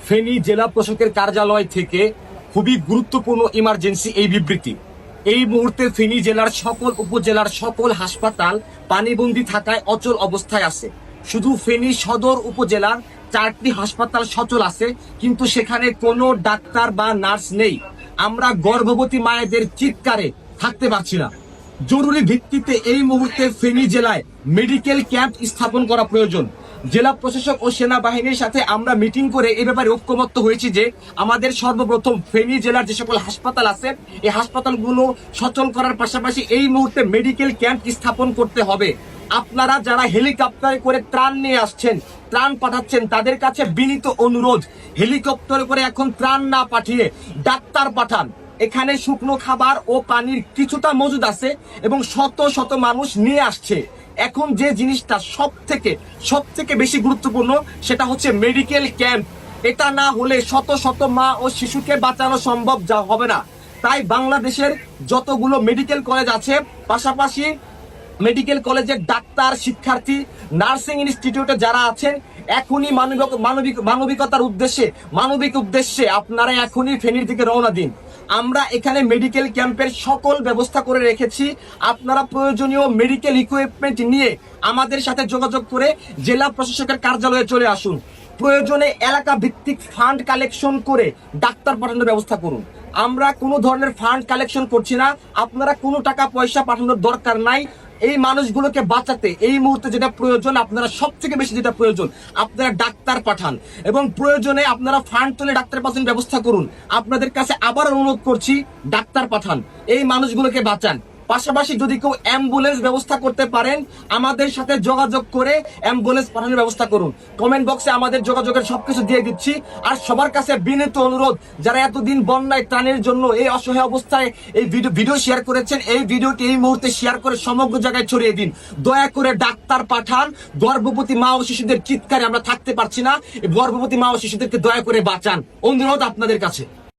ফেনী জেলা প্রশাসকের কার্যালয় থেকে খুবই গুরুত্বপূর্ণ ইমার্জেন্সি এই বিবৃতি। এই মুহূর্তে ফেনী জেলার সকল উপজেলার সকল হাসপাতাল পানিবন্দী থাকায় অচল অবস্থায় আছে। শুধু ফেনী সদর উপজেলার 4টি হাসপাতাল সচল আছে, কিন্তু সেখানে কোনো ডাক্তার বা নার্স নেই। আমরা গর্ভবতী মায়েদের চিৎকারে থাকতে পারছি না। জরুরি ভিত্তিতে এই মুহূর্তে ফেনী জেলায় মেডিকেল ক্যাম্প স্থাপন করা প্রয়োজন। জেলা প্রশাসক ও সেনাবাহিনীর সাথে আমরা মিটিং করে এই ব্যাপারে ঐক্যমত্য হয়েছি যে আমাদের সর্বপ্রথম ফেনী জেলার যে সকল হাসপাতাল আছে এই হাসপাতালগুলো সচল করার পাশাপাশি এই মুহূর্তে মেডিকেল ক্যাম্প স্থাপন করতে হবে। আপনারা যারা হেলিকপ্টারে করে ত্রাণ নিয়ে আসছেন, ত্রাণ পাঠাচ্ছেন, তাদের কাছে বিনীত অনুরোধ, হেলিকপ্টারে করে এখন ত্রাণ না পাঠিয়ে ডাক্তার পাঠান। এখানে শুকনো খাবার ও পানির কিছুটা মজুদ আছে এবং শত শত মানুষ নিয়ে আসছে। এখন যে জিনিসটা সব থেকে বেশি গুরুত্বপূর্ণ সেটা হচ্ছে মেডিকেল ক্যাম্প। এটা না হলে শত শত মা ও শিশুকে বাঁচানো সম্ভব হবে না। তাই বাংলাদেশের যতগুলো মেডিকেল কলেজ আছে, পাশাপাশি মেডিকেল কলেজের ডাক্তার, শিক্ষার্থী, নার্সিং ইনস্টিটিউটে যারা আছেন, এখনই মানবিকতার উদ্দেশ্যে, মানবিক উদ্দেশ্যে আপনারা এখনই ফেনীর দিকে রওনা দিন। আমরা এখানে মেডিকেল ক্যাম্পের সকল ব্যবস্থা করে রেখেছি। আপনারা প্রয়োজনীয় মেডিকেল ইকুইপমেন্ট নিয়ে আমাদের সাথে যোগাযোগ করে জেলা প্রশাসকের কার্যালয়ে চলে আসুন। প্রয়োজনে এলাকা ভিত্তিক ফান্ড কালেকশন করে ডাক্তার পাঠানোর ব্যবস্থা করুন। আমরা কোনো ধরনের ফান্ড কালেকশন করছি না, আপনারা কোনো টাকা পয়সা পাঠানোর দরকার নাই। এই মানুষগুলোকে বাঁচাতে এই মুহূর্তে যেটা প্রয়োজন, আপনারা সব থেকে বেশি যেটা প্রয়োজন, আপনারা ডাক্তার পাঠান এবং প্রয়োজনে আপনারা ফান্ড তুলে ডাক্তার পাঠানোর ব্যবস্থা করুন। আপনাদের কাছে আবার অনুরোধ করছি, ডাক্তার পাঠান, এই মানুষগুলোকে বাঁচান। পাশাপাশি যদি কেউ অ্যাম্বুলেন্স ব্যবস্থা করতে পারেন, আমাদের সাথে যোগাযোগ করে অ্যাম্বুলেন্স পাঠানোর ব্যবস্থা করুন। কমেন্ট বক্সে আমাদের যোগাযোগের সবকিছু দিয়ে দিচ্ছি। আর সবার কাছে বিনীত অনুরোধ, যারা এতদিন বন্যায় ত্রাণের জন্য এই অসহায় অবস্থায় এই ভিডিও শেয়ার করেছেন, এই ভিডিওটি এই মুহূর্তে শেয়ার করে সমগ্র জায়গায় ছড়িয়ে দিন। দয়া করে ডাক্তার পাঠান। গর্ভবতী মা ও শিশুদের চিৎকারে আমরা থাকতে পারছি না। গর্ভবতী মা ও শিশুদেরকে দয়া করে বাঁচান, অনুরোধ আপনাদের কাছে।